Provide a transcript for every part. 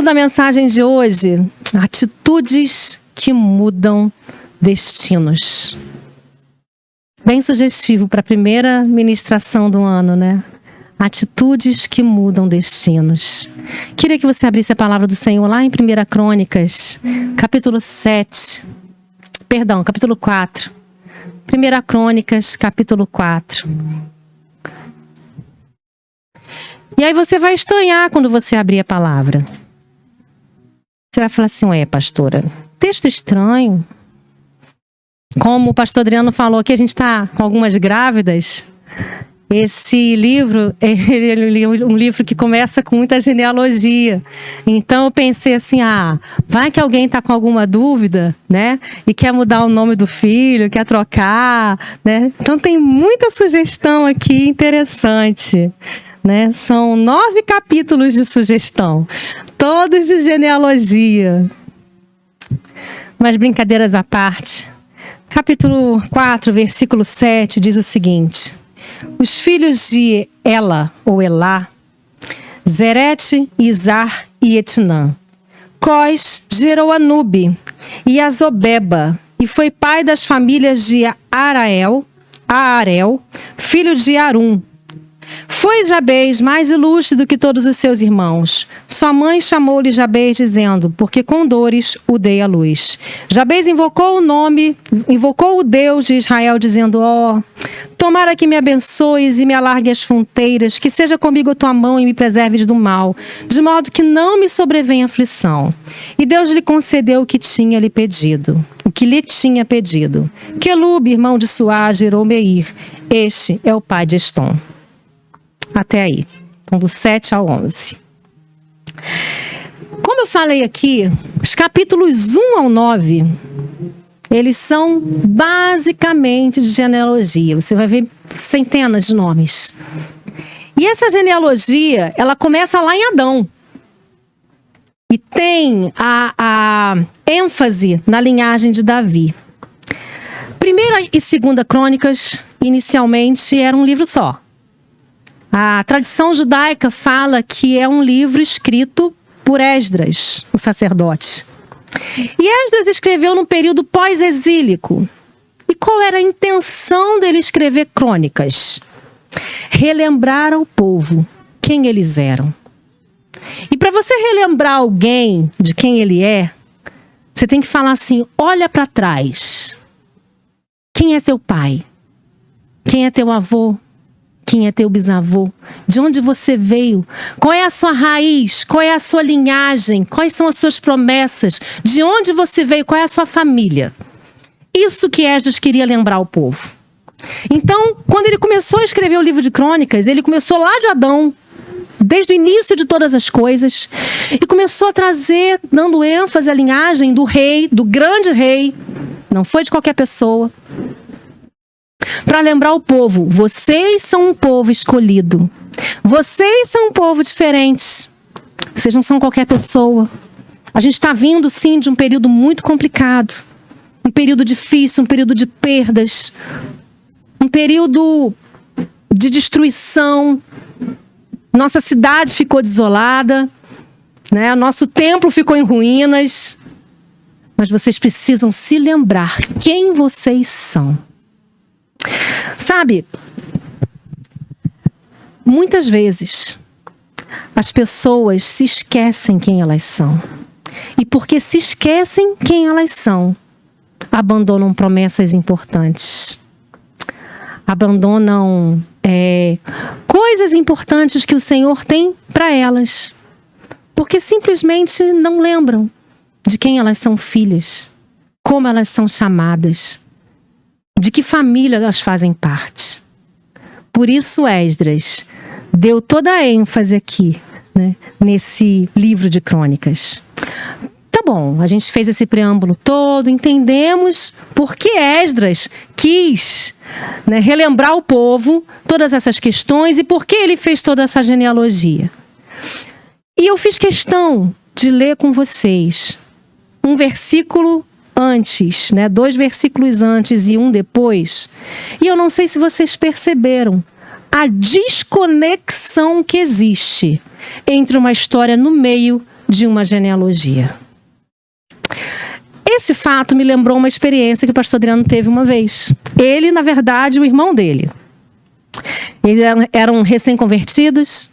da mensagem de hoje: atitudes que mudam destinos. Bem sugestivo para a primeira ministração do ano, né? Atitudes que mudam destinos. Queria que você abrisse a palavra do Senhor lá em 1 Crônicas, capítulo 4. 1 Crônicas, capítulo 4. E aí você vai estranhar quando você abrir a palavra. Você vai falar assim: ué, pastora, texto estranho. Como o pastor Adriano falou aqui, a gente está com algumas grávidas. Esse livro é um livro que começa com muita genealogia. Então eu pensei assim: vai que alguém está com alguma dúvida, né? E quer mudar o nome do filho, quer trocar, né? Então tem muita sugestão aqui interessante, né? São 9 capítulos de sugestão, todos de genealogia. Mas brincadeiras à parte, capítulo 4, versículo 7 diz o seguinte: os filhos de Ela, ou Elá, Zerete, Izar e Etnã. Cós gerou Anube e Azobeba, e foi pai das famílias de Aarel, filho de Arum. Foi Jabez mais ilustre do que todos os seus irmãos. Sua mãe chamou-lhe Jabez, dizendo: porque com dores o dei à luz. Jabez invocou o Deus de Israel, dizendo: tomara que me abençoes e me alargue as fronteiras, que seja comigo a tua mão e me preserves do mal, de modo que não me sobrevenha aflição. E Deus lhe concedeu o que lhe tinha pedido. Quelube, irmão de Suá, gerou Meir. Este é o pai de Estom. Até aí. Então, do 7 ao 11. Como eu falei aqui, os capítulos 1 ao 9, eles são basicamente de genealogia. Você vai ver centenas de nomes. E essa genealogia, ela começa lá em Adão. E tem a ênfase na linhagem de Davi. 1 e 2 Crônicas, inicialmente, era um livro só. A tradição judaica fala que é um livro escrito por Esdras, o sacerdote. E Esdras escreveu num período pós-exílico. E qual era a intenção dele escrever crônicas? Relembrar ao povo quem eles eram. E para você relembrar alguém de quem ele é, você tem que falar assim: olha para trás. Quem é teu pai? Quem é teu avô? Quem é teu bisavô? De onde você veio? Qual é a sua raiz? Qual é a sua linhagem? Quais são as suas promessas? De onde você veio? Qual é a sua família? Isso que Esdras queria lembrar ao povo. Então, quando ele começou a escrever o livro de Crônicas, ele começou lá de Adão, desde o início de todas as coisas, e começou a trazer, dando ênfase à linhagem do rei, do grande rei. Não foi de qualquer pessoa. Para lembrar o povo: vocês são um povo escolhido. Vocês são um povo diferente. Vocês não são qualquer pessoa. A gente está vindo, sim, de um período muito complicado. Um período difícil, um período de perdas. Um período de destruição. Nossa cidade ficou desolada, né? Nosso templo ficou em ruínas. Mas vocês precisam se lembrar quem vocês são. Sabe, muitas vezes as pessoas se esquecem quem elas são. E porque se esquecem quem elas são, abandonam promessas importantes. Abandonam coisas importantes que o Senhor tem para elas. Porque simplesmente não lembram de quem elas são filhas, como elas são chamadas, de que família elas fazem parte. Por isso Esdras deu toda a ênfase aqui, né, nesse livro de Crônicas. Tá bom, a gente fez esse preâmbulo todo, entendemos por que Esdras quis, né, relembrar o povo todas essas questões e por que ele fez toda essa genealogia. E eu fiz questão de ler com vocês um versículo antes, né, 2 versículos antes e um depois. E eu não sei se vocês perceberam a desconexão que existe entre uma história no meio de uma genealogia. Esse fato me lembrou uma experiência que o pastor Adriano teve uma vez. Ele, na verdade, o irmão dele. Eles eram recém-convertidos.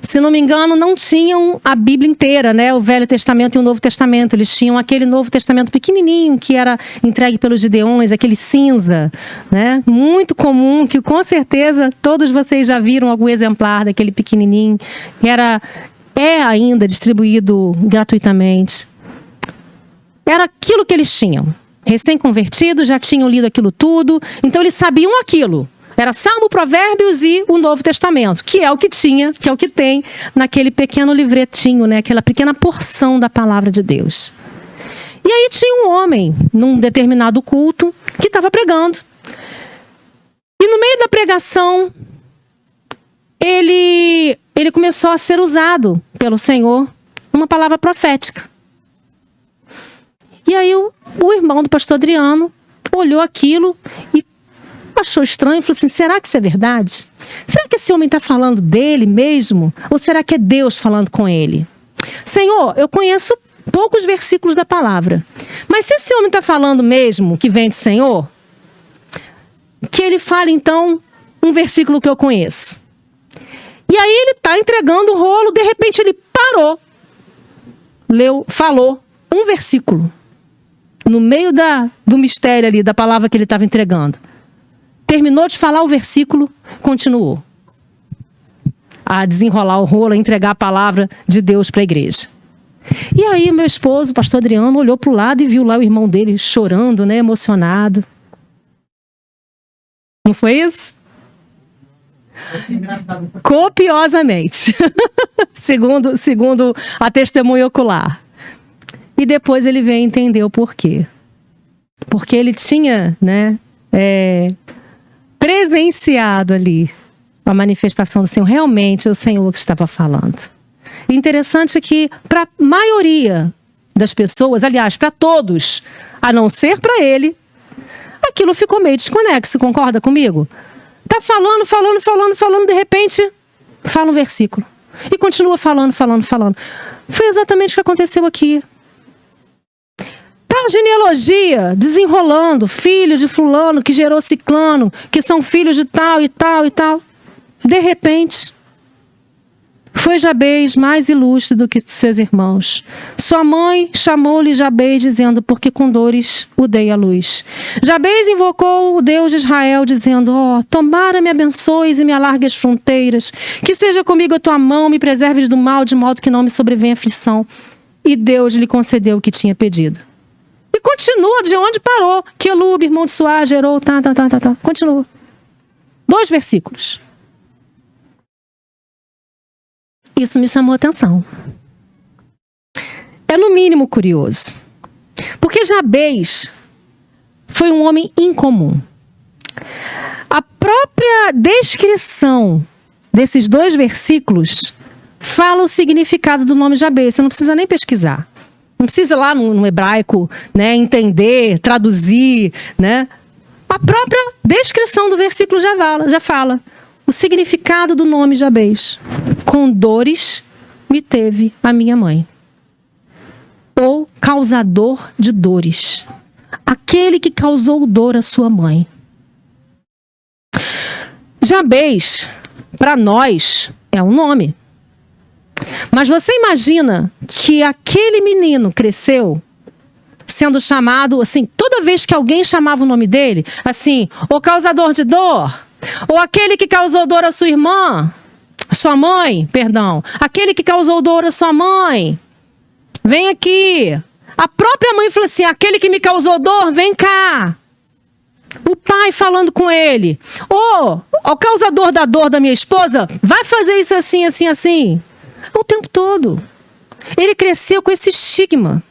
Se não me engano, não tinham a Bíblia inteira, né? O Velho Testamento e o Novo Testamento. Eles tinham aquele Novo Testamento pequenininho que era entregue pelos gideões, aquele cinza, né? Muito comum, que com certeza todos vocês já viram algum exemplar daquele pequenininho. É ainda distribuído gratuitamente. Era aquilo que eles tinham. Recém-convertidos, já tinham lido aquilo tudo. Então eles sabiam aquilo. Era Salmo, Provérbios e o Novo Testamento, que é o que tinha, que é o que tem naquele pequeno livretinho, né? Aquela pequena porção da palavra de Deus. E aí tinha um homem, num determinado culto, que estava pregando. E no meio da pregação, ele começou a ser usado pelo Senhor, uma palavra profética. E aí o irmão do pastor Adriano olhou aquilo e achou estranho, falou assim, será que isso é verdade? Será que esse homem está falando dele mesmo? Ou será que é Deus falando com ele? Senhor, eu conheço poucos versículos da palavra, mas se esse homem está falando mesmo que vem do Senhor, que ele fale então um versículo que eu conheço. E aí ele está entregando o rolo, de repente ele parou, falou um versículo, no meio do mistério ali, da palavra que ele estava entregando. Terminou de falar o versículo, continuou a desenrolar o rolo, a entregar a palavra de Deus para a igreja. E aí meu esposo, o pastor Adriano, olhou para o lado e viu lá o irmão dele chorando, né, emocionado. Não foi isso? Copiosamente. segundo a testemunha ocular. E depois ele veio entender o porquê. Porque ele tinha, né, presenciado ali a manifestação do Senhor. Realmente é o Senhor que estava falando. O interessante é que para a maioria das pessoas, aliás, para todos, a não ser para ele, aquilo ficou meio desconexo, concorda comigo? Tá falando, de repente, fala um versículo. E continua falando. Foi exatamente o que aconteceu aqui. Tá a genealogia desenrolando, filho de fulano que gerou ciclano, que são filhos de tal e tal e tal. De repente, foi Jabez mais ilustre do que seus irmãos. Sua mãe chamou-lhe Jabez, dizendo, porque com dores o dei à luz. Jabez invocou o Deus de Israel, dizendo, tomara me abençoes e me alargue as fronteiras, que seja comigo a tua mão, me preserves do mal, de modo que não me sobrevenha aflição. E Deus lhe concedeu o que tinha pedido. E continua de onde parou. Quelube, irmão de Suá, gerou, tá. Continua. 2 versículos. Isso me chamou a atenção. É no mínimo curioso. Porque Jabez foi um homem incomum. A própria descrição desses 2 versículos fala o significado do nome Jabez. Você não precisa nem pesquisar. Não precisa ir lá no hebraico, né, entender, traduzir, né? A própria descrição do versículo já fala o significado do nome Jabez. Com dores me teve a minha mãe. Ou causador de dores. Aquele que causou dor à sua mãe. Jabez, para nós, é um nome. Mas você imagina que aquele menino cresceu sendo chamado, assim, toda vez que alguém chamava o nome dele, assim, o causador de dor, ou aquele que causou dor à sua irmã, sua mãe, perdão, aquele que causou dor à sua mãe, vem aqui. A própria mãe falou assim, aquele que me causou dor, vem cá. O pai falando com ele, o causador da dor da minha esposa, vai fazer isso assim, assim, assim. O tempo todo. Ele cresceu com esse estigma.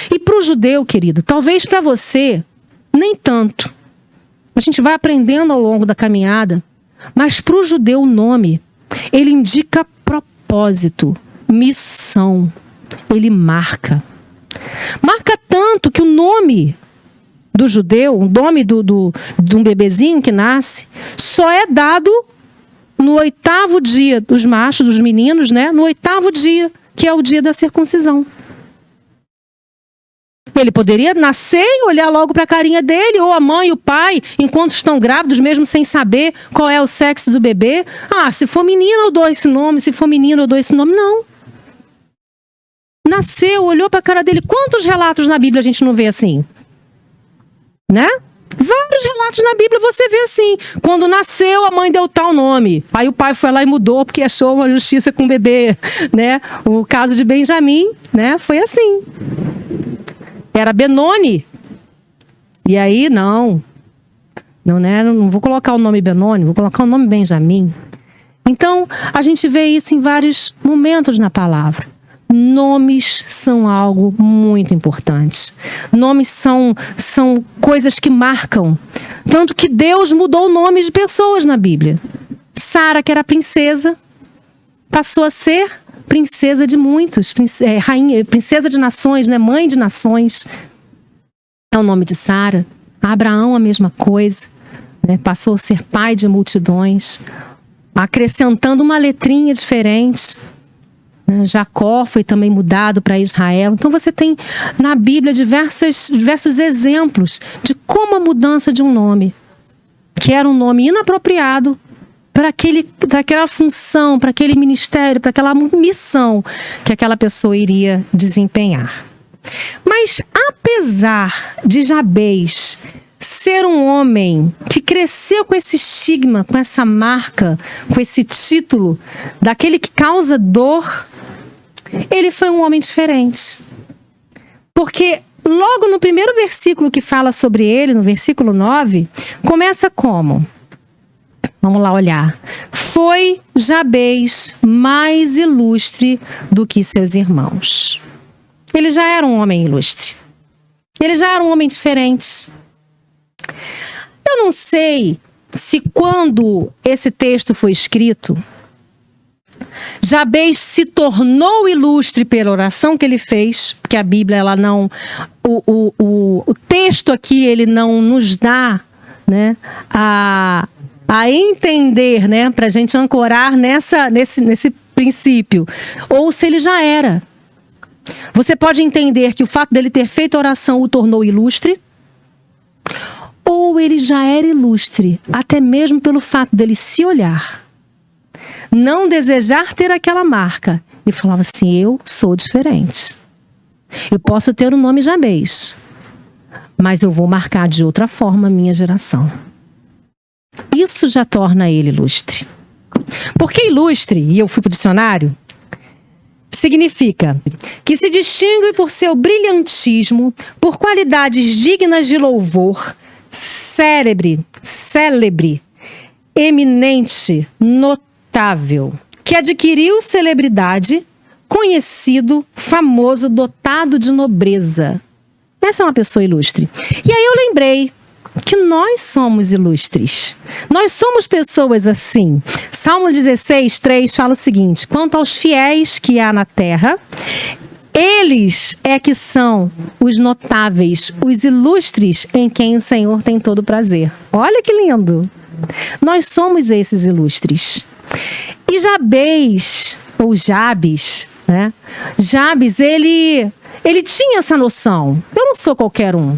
E para o judeu, querido, talvez para você, nem tanto. A gente vai aprendendo ao longo da caminhada. Mas para o judeu o nome, ele indica propósito, missão. Ele marca. Marca tanto que o nome do judeu, o nome de um bebezinho que nasce, só é dado no 8º dia, dos machos, dos meninos, né? No 8º dia que é o dia da circuncisão. Ele poderia nascer e olhar logo para a carinha dele, ou a mãe e o pai, enquanto estão grávidos, mesmo sem saber qual é o sexo do bebê. Ah, se for menina eu dou esse nome, se for menino eu dou esse nome. Não. Nasceu, olhou para a cara dele. Quantos relatos na Bíblia a gente não vê assim? Né? Vários relatos na Bíblia você vê assim. Quando nasceu, a mãe deu tal nome. Aí o pai foi lá e mudou porque achou uma justiça com o bebê, né? O caso de Benjamim, né? Foi assim. Era Benoni. E aí, não, né? Não vou colocar o nome Benoni, vou colocar o nome Benjamim. Então, a gente vê isso em vários momentos na palavra. Nomes são algo muito importante. Nomes são coisas que marcam. Tanto que Deus mudou o nome de pessoas na Bíblia. Sara, que era princesa, passou a ser princesa de muitos, rainha, princesa de nações, né? Mãe de nações. É o nome de Sara. Abraão, a mesma coisa, né? Passou a ser pai de multidões, acrescentando uma letrinha diferente. Jacó foi também mudado para Israel. Então você tem na Bíblia diversos exemplos de como a mudança de um nome, que era um nome inapropriado, para aquela função, para aquele ministério, para aquela missão que aquela pessoa iria desempenhar. Mas apesar de Jabez ser um homem que cresceu com esse estigma, com essa marca, com esse título daquele que causa dor, ele foi um homem diferente. Porque logo no primeiro versículo que fala sobre ele, no versículo 9, começa como? Vamos lá olhar. Foi Jabez mais ilustre do que seus irmãos. Ele já era um homem ilustre. Ele já era um homem diferente. Eu não sei se quando esse texto foi escrito, Jabez se tornou ilustre pela oração que ele fez, porque a Bíblia, ela não... O texto aqui, ele não nos dá, né, a entender, né, para a gente ancorar nesse princípio. Ou se ele já era. Você pode entender que o fato dele ter feito a oração o tornou ilustre, ou ele já era ilustre, até mesmo pelo fato dele se olhar, não desejar ter aquela marca, e falava assim: eu sou diferente. Eu posso ter o nome Jabez, mas eu vou marcar de outra forma a minha geração. Isso já torna ele ilustre. Porque ilustre, e eu fui para o dicionário, significa que se distingue por seu brilhantismo, por qualidades dignas de louvor, célebre, eminente, notável, que adquiriu celebridade, conhecido, famoso, dotado de nobreza. Essa é uma pessoa ilustre. E aí eu lembrei que nós somos ilustres. Nós somos pessoas assim. Salmo 16, 3 fala o seguinte: quanto aos fiéis que há na terra, eles é que são os notáveis, os ilustres em quem o Senhor tem todo prazer. Olha que lindo! Nós somos esses ilustres. E Jabez, ou Jabes, né? Jabes, ele tinha essa noção. Eu não sou qualquer um.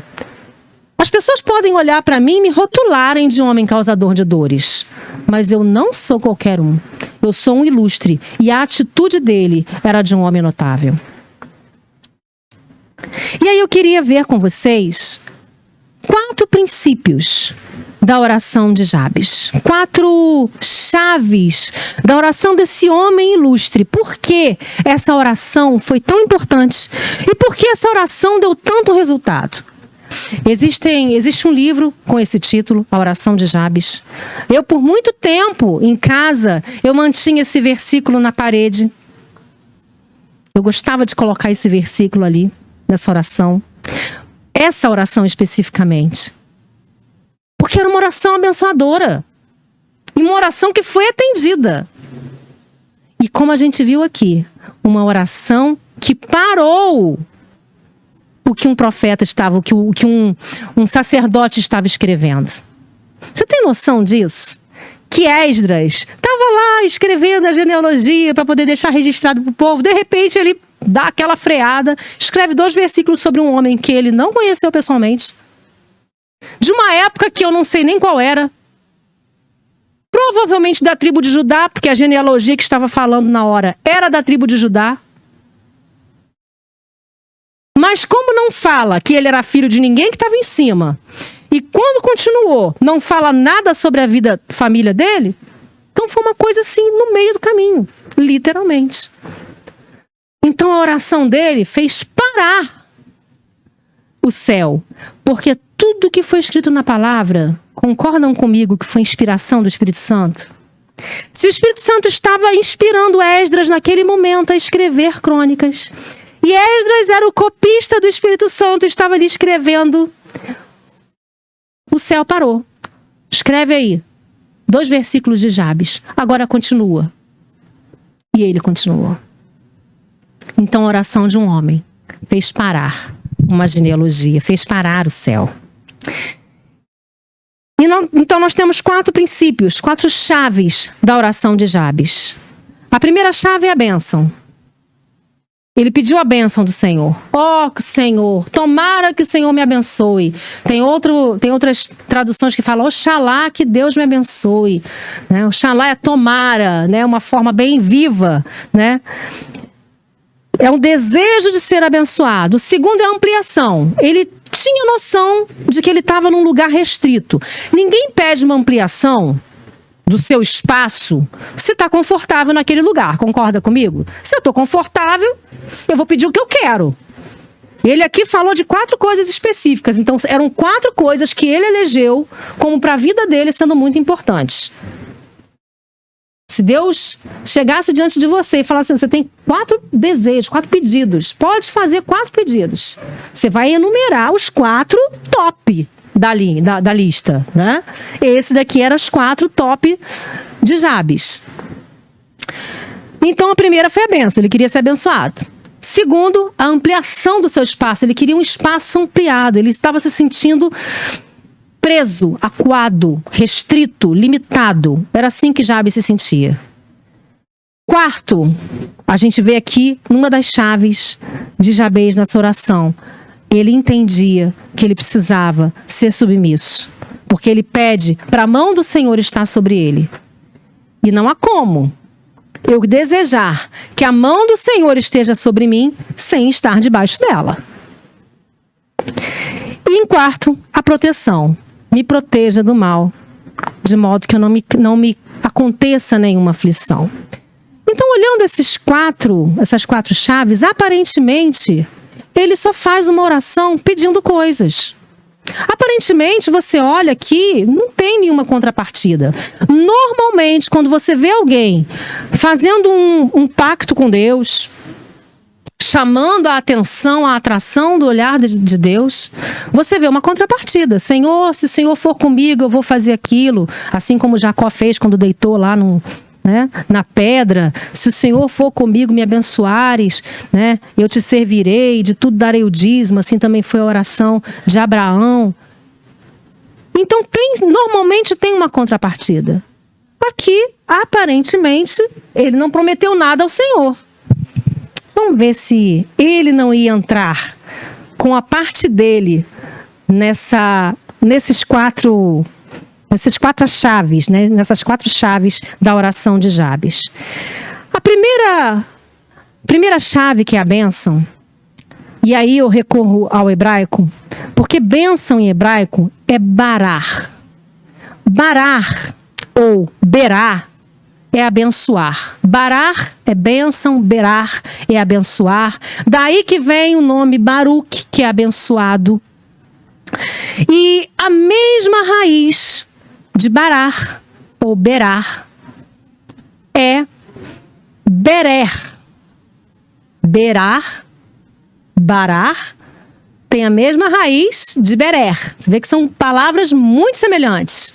As pessoas podem olhar para mim e me rotularem de homem causador de dores, mas eu não sou qualquer um. Eu sou um ilustre, e a atitude dele era de um homem notável. E aí eu queria ver com vocês 4 princípios da oração de Jabes. 4 chaves da oração desse homem ilustre. Por que essa oração foi tão importante? E por que essa oração deu tanto resultado? Existe um livro com esse título, A Oração de Jabes. Eu, por muito tempo, em casa, eu mantinha esse versículo na parede. Eu gostava de colocar esse versículo ali, nessa oração. Essa oração especificamente. Porque era uma oração abençoadora. E uma oração que foi atendida. E como a gente viu aqui, uma oração que parou o que um profeta estava, o que um sacerdote estava escrevendo. Você tem noção disso? Que Esdras estava lá escrevendo a genealogia para poder deixar registrado para o povo. De repente, ele dá aquela freada, escreve 2 versículos sobre um homem que ele não conheceu pessoalmente, de uma época que eu não sei nem qual era, provavelmente da tribo de Judá, porque a genealogia que estava falando na hora era da tribo de Judá. Mas como não fala que ele era filho de ninguém que estava em cima, e quando continuou, não fala nada sobre a vida, família dele, então foi uma coisa assim no meio do caminho, literalmente. Então a oração dele fez parar o céu, porque tudo que foi escrito na palavra, concordam comigo que foi inspiração do Espírito Santo? Se o Espírito Santo estava inspirando Esdras naquele momento a escrever crônicas, e Esdras era o copista do Espírito Santo, estava ali escrevendo, o céu parou. Escreve aí 2 versículos de Jabes. Agora continua. E ele continuou. Então a oração de um homem fez parar uma genealogia, fez parar o céu. Então nós temos 4 princípios, 4 chaves da oração de Jabes. A primeira chave é a bênção. Ele pediu a bênção do Senhor. Ó, Senhor, tomara que o Senhor me abençoe. Tem outras traduções que falam, oxalá que Deus me abençoe. Né? Oxalá é tomara, né? Uma forma bem viva. Né? É um desejo de ser abençoado. O segundo é a ampliação. Ele tinha noção de que ele estava num lugar restrito. Ninguém pede uma ampliação do seu espaço se está confortável naquele lugar. Concorda comigo? Se eu estou confortável, eu vou pedir o que eu quero. Ele aqui falou de 4 coisas específicas. Então, eram 4 coisas que ele elegeu como para a vida dele sendo muito importantes. Se Deus chegasse diante de você e falasse assim, você tem 4 desejos, 4 pedidos. Pode fazer 4 pedidos. Você vai enumerar os 4 top da lista, né? Esse daqui era os 4 top de Jabes. Então a primeira foi a bênção, ele queria ser abençoado. Segundo, a ampliação do seu espaço, ele queria um espaço ampliado, ele estava se sentindo preso, acuado, restrito, limitado. Era assim que Jabes se sentia. Quarto, a gente vê aqui numa das chaves de Jabes nessa oração. Ele entendia que ele precisava ser submisso, porque ele pede para a mão do Senhor estar sobre ele. E não há como eu desejar que a mão do Senhor esteja sobre mim sem estar debaixo dela. E em quarto, a proteção. Me proteja do mal, de modo que não me aconteça nenhuma aflição. Então, olhando essas 4 chaves, aparentemente ele só faz uma oração pedindo coisas. Aparentemente, você olha aqui, não tem nenhuma contrapartida. Normalmente, quando você vê alguém fazendo um pacto com Deus, chamando a atenção, a atração do olhar de Deus, você vê uma contrapartida. Senhor, se o Senhor for comigo, eu vou fazer aquilo. Assim como Jacó fez quando deitou lá na pedra. Se o Senhor for comigo, me abençoares, né? Eu te servirei, de tudo darei o dízimo. Assim também foi a oração de Abraão. Então, normalmente tem uma contrapartida. Aqui, aparentemente, ele não prometeu nada ao Senhor. Vamos ver se ele não ia entrar com a parte dele nessas 4 chaves, né? Nessas 4 chaves da oração de Jabes. A primeira chave, que é a bênção, e aí eu recorro ao hebraico, porque bênção em hebraico é barar. Barar ou berá é abençoar. Barar é bênção, berar é abençoar. Daí que vem o nome Baruch, que é abençoado. E a mesma raiz de barar ou berar é berer. Berar, barar, tem a mesma raiz de berer. Você vê que são palavras muito semelhantes.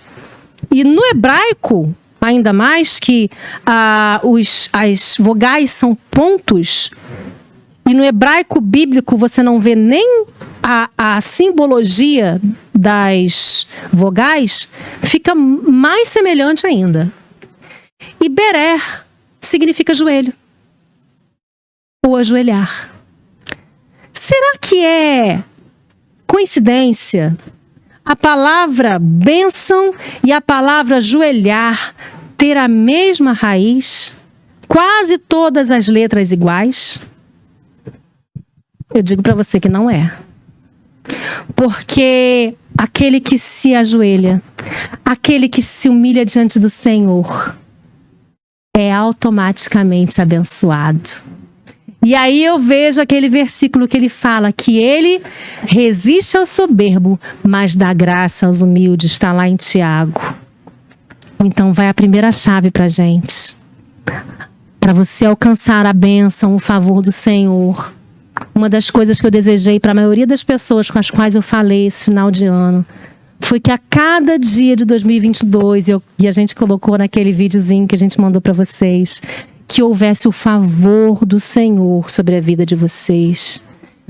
E no hebraico, ainda mais que as vogais são pontos, e no hebraico bíblico você não vê nem a simbologia das vogais, fica mais semelhante ainda. E Berer significa joelho. Ou ajoelhar. Será que é coincidência a palavra bênção e a palavra ajoelhar ter a mesma raiz? Quase todas as letras iguais? Eu digo para você que não é. Porque aquele que se ajoelha, aquele que se humilha diante do Senhor, é automaticamente abençoado. E aí eu vejo aquele versículo que ele fala que ele resiste ao soberbo, mas dá graça aos humildes. Está lá em Tiago. Então vai a primeira chave para a gente. Para você alcançar a bênção, o favor do Senhor. Uma das coisas que eu desejei para a maioria das pessoas com as quais eu falei esse final de ano foi que a cada dia de 2022, e a gente colocou naquele videozinho que a gente mandou para vocês, que houvesse o favor do Senhor sobre a vida de vocês.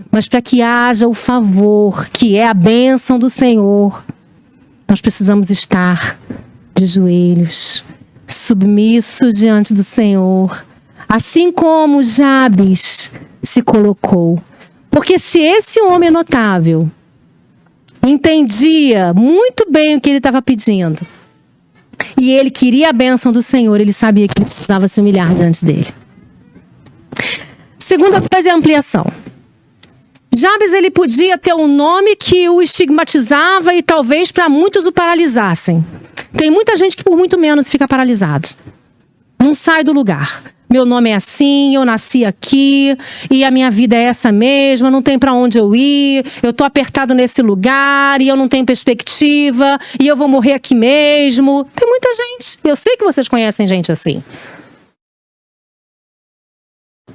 Mas para que haja o favor, que é a bênção do Senhor, nós precisamos estar de joelhos, submissos diante do Senhor, assim como Jabes se colocou. Porque se esse homem notável entendia muito bem o que ele estava pedindo, e ele queria a bênção do Senhor, ele sabia que ele precisava se humilhar diante dele. Segunda coisa é a ampliação. Jabes, ele podia ter um nome que o estigmatizava e talvez para muitos o paralisassem. Tem muita gente que por muito menos fica paralisado. Não sai do lugar. Meu nome é assim, eu nasci aqui, e a minha vida é essa mesma, não tem para onde eu ir, eu tô apertado nesse lugar, e eu não tenho perspectiva, e eu vou morrer aqui mesmo. Tem muita gente, eu sei que vocês conhecem gente assim,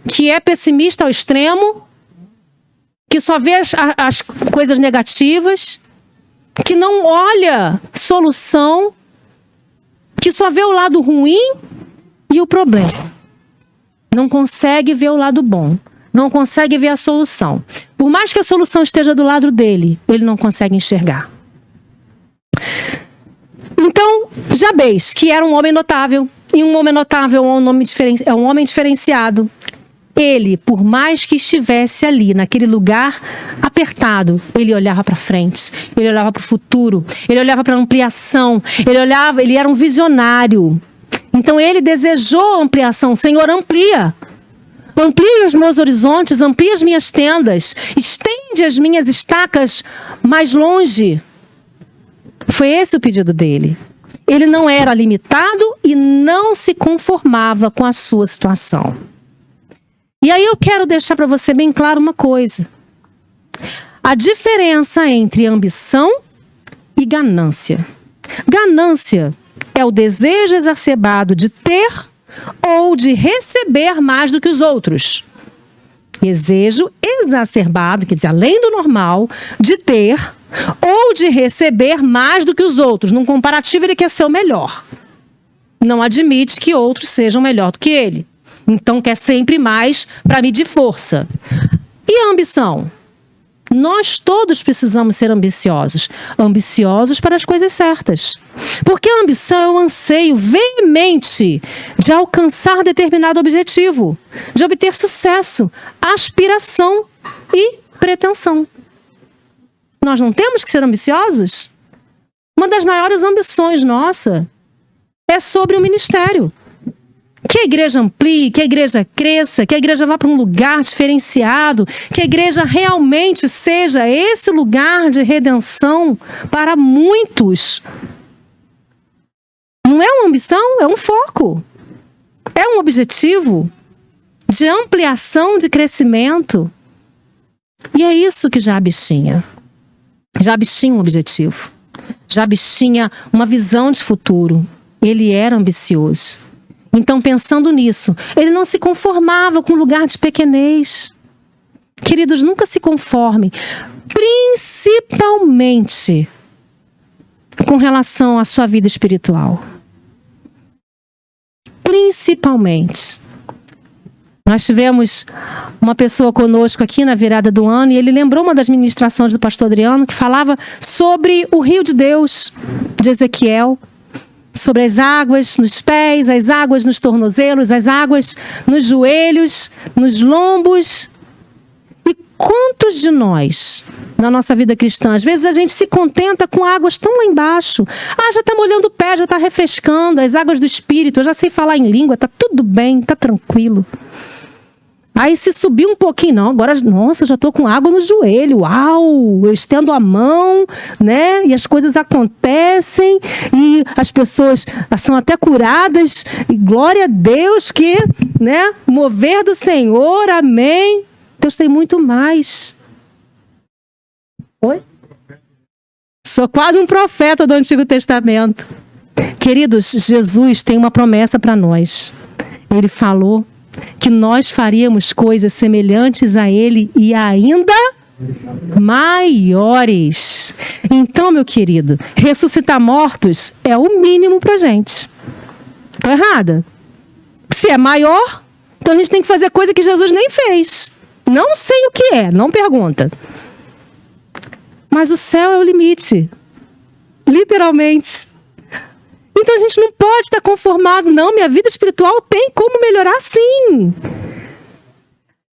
que é pessimista ao extremo, que só vê as coisas negativas, que não olha solução, que só vê o lado ruim e o problema. Não consegue ver o lado bom. Não consegue ver a solução. Por mais que a solução esteja do lado dele, ele não consegue enxergar. Então, Jabes, que era um homem notável, e um homem notável é um homem diferenciado. Ele, por mais que estivesse ali, naquele lugar apertado, ele olhava para frente, ele olhava para o futuro, ele olhava para a ampliação, ele era um visionário. Então ele desejou ampliação. Senhor, amplia. Amplia os meus horizontes, amplia as minhas tendas, estende as minhas estacas mais longe. Foi esse o pedido dele. Ele não era limitado e não se conformava com a sua situação. E aí eu quero deixar para você bem claro uma coisa. A diferença entre ambição e ganância. Ganância é o desejo exacerbado de ter ou de receber mais do que os outros. Desejo exacerbado, quer dizer, além do normal, de ter ou de receber mais do que os outros. Num comparativo, ele quer ser o melhor. Não admite que outros sejam melhor do que ele. Então, quer sempre mais para medir força. E a ambição? Nós todos precisamos ser ambiciosos. Ambiciosos para as coisas certas. Porque a ambição é o anseio veemente de alcançar determinado objetivo, de obter sucesso, aspiração e pretensão. Nós não temos que ser ambiciosos? Uma das maiores ambições nossa é sobre o ministério. Que a igreja amplie, que a igreja cresça, que a igreja vá para um lugar diferenciado, que a igreja realmente seja esse lugar de redenção para muitos. Não é uma ambição, é um foco. É um objetivo de ampliação, de crescimento. E é isso que Jabes tinha. Jabes tinha um objetivo. Jabes tinha uma visão de futuro. Ele era ambicioso. Então, pensando nisso, ele não se conformava com o lugar de pequenez. Queridos, nunca se conformem, principalmente com relação à sua vida espiritual. Principalmente. Nós tivemos uma pessoa conosco aqui na virada do ano e ele lembrou uma das ministrações do pastor Adriano que falava sobre o rio de Deus, de Ezequiel. sobre as águas nos pés, as águas nos tornozelos, as águas nos joelhos, nos lombos. E quantos de nós, na nossa vida cristã, às vezes a gente se contenta com águas tão lá embaixo. Já está molhando o pé, já está refrescando, as águas do Espírito, eu já sei falar em língua, está tudo bem, está tranquilo. Aí se subir um pouquinho, não, agora, nossa, eu já estou com água no joelho, uau, eu estendo a mão, né, e as coisas acontecem, e as pessoas são até curadas, e glória a Deus que, né, mover do Senhor, amém. Deus tem muito mais. Oi? Sou quase um profeta do Antigo Testamento. Queridos, Jesus tem uma promessa para nós. Ele falou que nós faríamos coisas semelhantes a Ele e ainda maiores. Então, meu querido, ressuscitar mortos é o mínimo para a gente. Estou errada? Se é maior, então a gente tem que fazer coisa que Jesus nem fez. Não sei o que é, não pergunta. Mas o céu é o limite. Literalmente. Então a gente não pode estar conformado, não. Minha vida espiritual tem como melhorar, sim.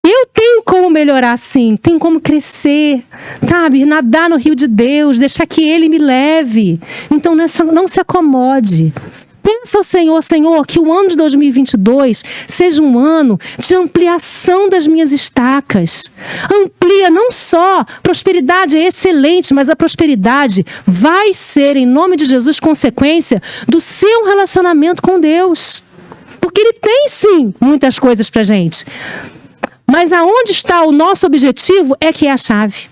Eu tenho como melhorar, sim. Tem como crescer, sabe? Nadar no rio de Deus, deixar que Ele me leve. Então não se acomode. Pensa ao Senhor, Senhor, que o ano de 2022 seja um ano de ampliação das minhas estacas. Amplia não só, prosperidade é excelente, mas a prosperidade vai ser, em nome de Jesus, consequência do seu relacionamento com Deus. Porque Ele tem, sim, muitas coisas pra gente. Mas aonde está o nosso objetivo é que é a chave.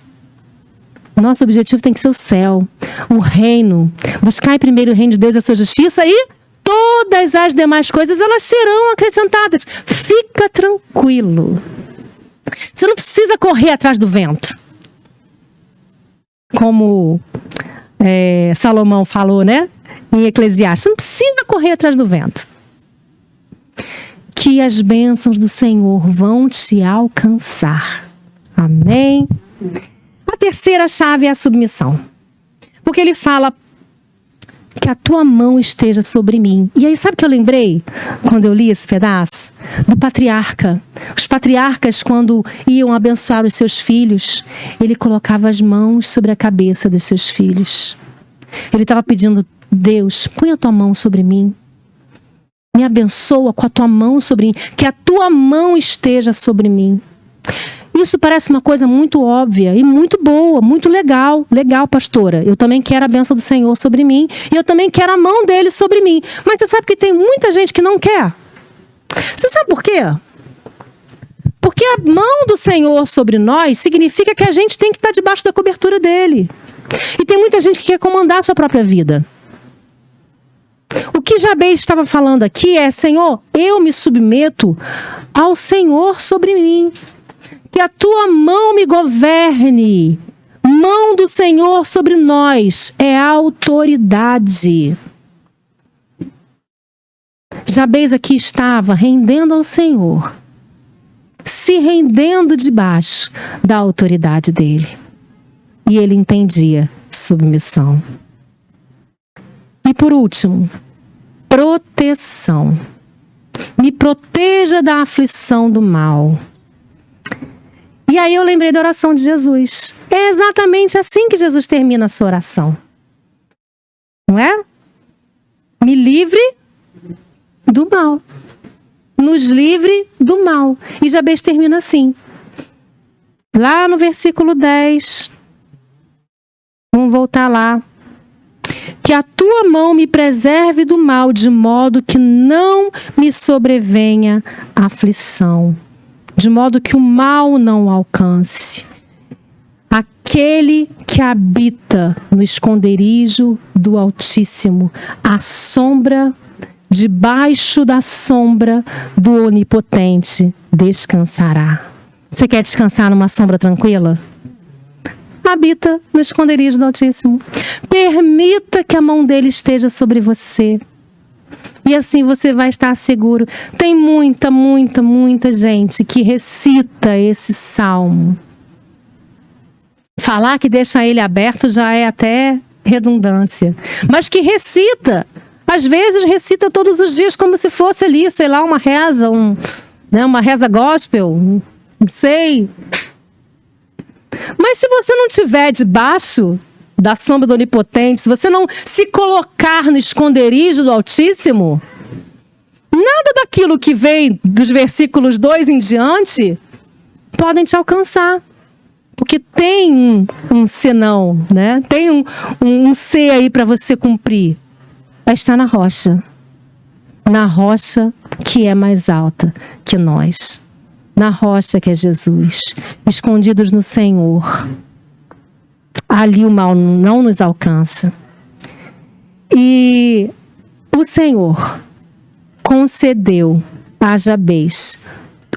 O nosso objetivo tem que ser o céu, o reino. Buscar em primeiro o reino de Deus e a sua justiça e todas as demais coisas, elas serão acrescentadas. Fica tranquilo. Você não precisa correr atrás do vento. Como Salomão falou, né? Em Eclesiastes. Você não precisa correr atrás do vento. Que as bênçãos do Senhor vão te alcançar. Amém? A terceira chave é a submissão. Porque ele fala que a tua mão esteja sobre mim. E aí, sabe o que eu lembrei, quando eu li esse pedaço? Do patriarca. Os patriarcas, quando iam abençoar os seus filhos, ele colocava as mãos sobre a cabeça dos seus filhos. Ele estava pedindo, Deus, põe a tua mão sobre mim. Me abençoa com a tua mão sobre mim. Que a tua mão esteja sobre mim. Isso parece uma coisa muito óbvia e muito boa, muito legal. Legal, pastora. Eu também quero a bênção do Senhor sobre mim. E eu também quero a mão dele sobre mim. Mas você sabe que tem muita gente que não quer? Você sabe por quê? Porque a mão do Senhor sobre nós significa que a gente tem que estar debaixo da cobertura dele. E tem muita gente que quer comandar a sua própria vida. O que Jabez estava falando aqui é, Senhor, eu me submeto ao Senhor sobre mim. Que a tua mão me governe. Mão do Senhor sobre nós é a autoridade. Jabez aqui estava rendendo ao Senhor. Se rendendo debaixo da autoridade dele. E ele entendia submissão. E por último, proteção. Me proteja da aflição do mal. E aí eu lembrei da oração de Jesus. É exatamente assim que Jesus termina a sua oração. Não é? Me livre do mal. Nos livre do mal. E Jabez termina assim. Lá no versículo 10. Vamos voltar lá. Que a tua mão me preserve do mal, de modo que não me sobrevenha aflição. De modo que o mal não alcance. Aquele que habita no esconderijo do Altíssimo, a sombra, debaixo da sombra do Onipotente, descansará. Você quer descansar numa sombra tranquila? Habita no esconderijo do Altíssimo. Permita que a mão dele esteja sobre você. E assim você vai estar seguro. Tem muita gente que recita esse salmo. Falar que deixa ele aberto já é até redundância. Mas que recita Às vezes recita todos os dias como se fosse ali, sei lá, uma reza, uma reza gospel, não sei. Mas se você não estiver debaixo da sombra do Onipotente, se você não se colocar no esconderijo do Altíssimo, nada daquilo que vem dos versículos 2 em diante podem te alcançar. Porque tem um senão, né? Tem um C aí para você cumprir. Vai estar na rocha. Na rocha que é mais alta que nós. Na rocha que é Jesus. Escondidos no Senhor. Ali o mal não nos alcança. E o Senhor concedeu a Jabes,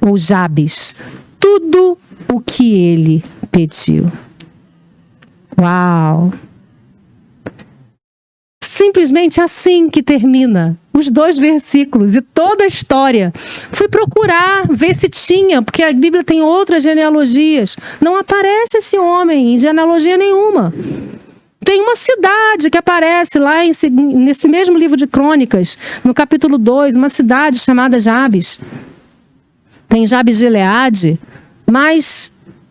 ou Jabes, tudo o que ele pediu. Uau! Simplesmente assim que termina os 2 versículos e toda a história. Fui procurar ver se tinha, porque a Bíblia tem outras genealogias. Não aparece esse homem em genealogia nenhuma. Tem uma cidade que aparece lá nesse mesmo livro de Crônicas, no capítulo 2, uma cidade chamada Jabes. Tem Jabes de Gileade, mas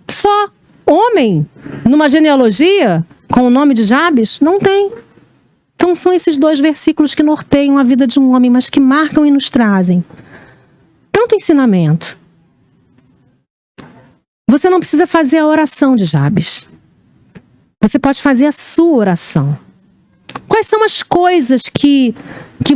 só homem numa genealogia com o nome de Jabes? Não tem. Então são esses 2 versículos que norteiam a vida de um homem, mas que marcam e nos trazem tanto ensinamento. Você não precisa fazer a oração de Jabes. Você pode fazer a sua oração. Quais são as coisas que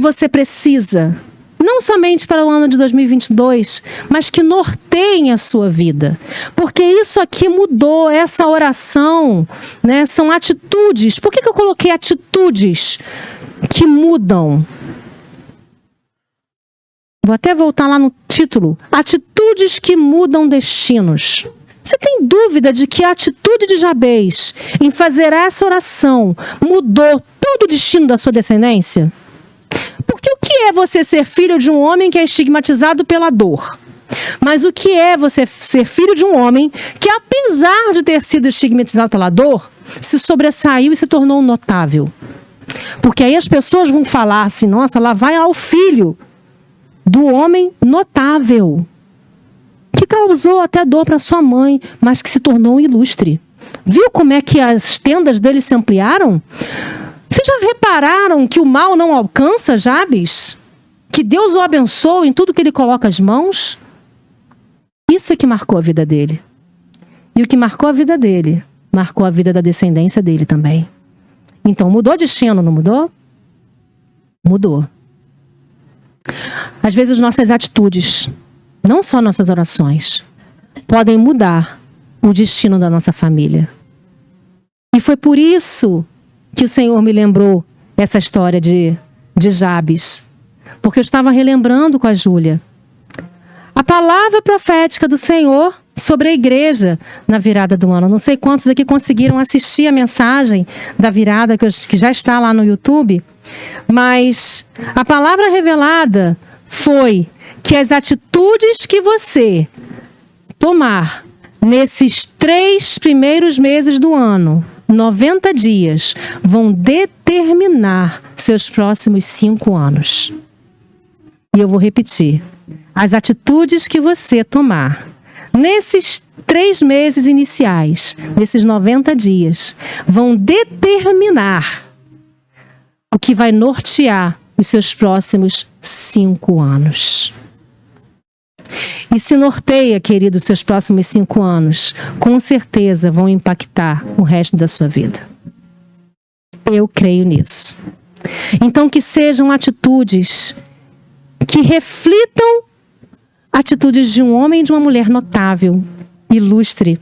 você precisa? Não somente para o ano de 2022, mas que norteiem a sua vida. Porque isso aqui mudou, essa oração, né, são atitudes. Por que eu coloquei atitudes que mudam? Vou até voltar lá no título. Atitudes que mudam destinos. Você tem dúvida de que a atitude de Jabes em fazer essa oração mudou todo o destino da sua descendência? Porque o que é você ser filho de um homem que é estigmatizado pela dor? Mas o que é você ser filho de um homem que, apesar de ter sido estigmatizado pela dor, se sobressaiu e se tornou notável? Porque aí as pessoas vão falar assim, nossa, lá vai ao filho do homem notável, que causou até dor para sua mãe, mas que se tornou ilustre. Viu como é que as tendas dele se ampliaram? Vocês já repararam que o mal não alcança Jabes? Que Deus o abençoa em tudo que ele coloca as mãos? Isso é que marcou a vida dele. E o que marcou a vida dele, marcou a vida da descendência dele também. Então, mudou destino, não mudou? Mudou. Às vezes nossas atitudes, não só nossas orações, podem mudar o destino da nossa família. E foi por isso que o Senhor me lembrou essa história de Jabes. Porque eu estava relembrando com a Júlia a palavra profética do Senhor sobre a igreja na virada do ano. Não sei quantos aqui conseguiram assistir a mensagem da virada que já está lá no YouTube, mas a palavra revelada foi que as atitudes que você tomar nesses 3 primeiros meses do ano, 90 dias, vão determinar seus próximos 5 anos. E eu vou repetir. As atitudes que você tomar nesses 3 meses iniciais, nesses 90 dias, vão determinar o que vai nortear os seus próximos 5 anos. E se norteia, querido, os seus próximos 5 anos, com certeza vão impactar o resto da sua vida. Eu creio nisso. Então, que sejam atitudes que reflitam atitudes de um homem e de uma mulher notável, ilustre,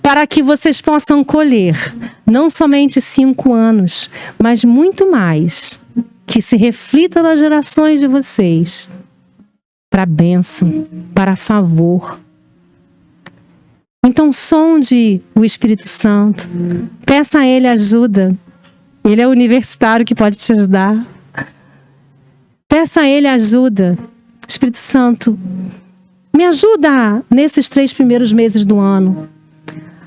para que vocês possam colher não somente 5 anos, mas muito mais, que se reflita nas gerações de vocês, para bênção, para favor. Então sonde o Espírito Santo, peça a Ele ajuda. Ele é o universitário que pode te ajudar. Peça a Ele ajuda. Espírito Santo, me ajuda nesses 3 primeiros meses do ano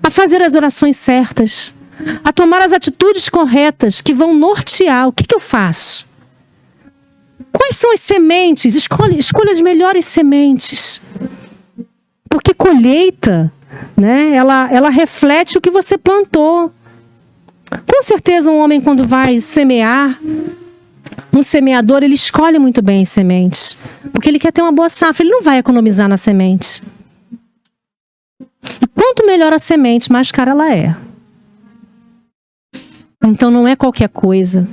a fazer as orações certas, a tomar as atitudes corretas que vão nortear. O que eu faço? Quais são as sementes? Escolha as melhores sementes. Porque colheita, né, ela reflete o que você plantou. Com certeza um homem, quando vai semear, um semeador, ele escolhe muito bem as sementes. Porque ele quer ter uma boa safra, ele não vai economizar na semente. E quanto melhor a semente, mais cara ela é. Então não é qualquer coisa.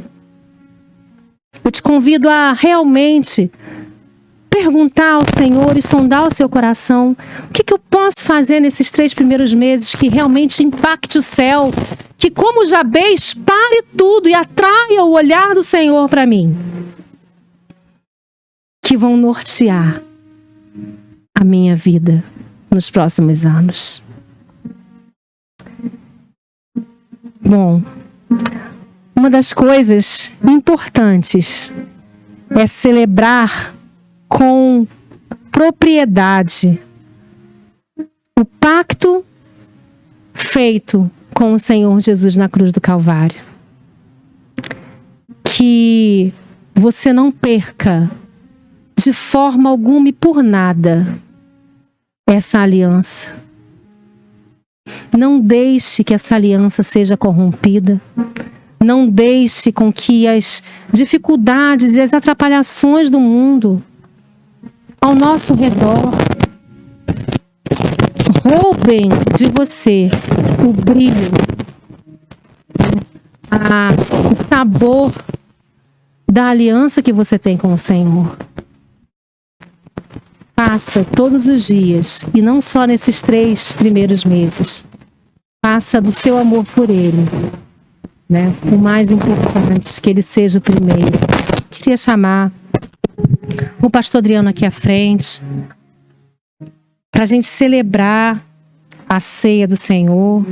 Eu te convido a realmente perguntar ao Senhor e sondar o seu coração. O que eu posso fazer nesses 3 primeiros meses que realmente impacte o céu? Que como Jabez, pare tudo e atraia o olhar do Senhor para mim. Que vão nortear a minha vida nos próximos anos. Bom, uma das coisas importantes é celebrar com propriedade o pacto feito com o Senhor Jesus na cruz do Calvário. Que você não perca de forma alguma e por nada essa aliança. Não deixe que essa aliança seja corrompida. Não deixe com que as dificuldades e as atrapalhações do mundo ao nosso redor roubem de você o brilho, o sabor da aliança que você tem com o Senhor. Faça todos os dias, e não só nesses 3 primeiros meses. Faça do seu amor por Ele, né? O mais importante, que Ele seja o primeiro. Queria chamar o pastor Adriano aqui à frente, para a gente celebrar a ceia do Senhor.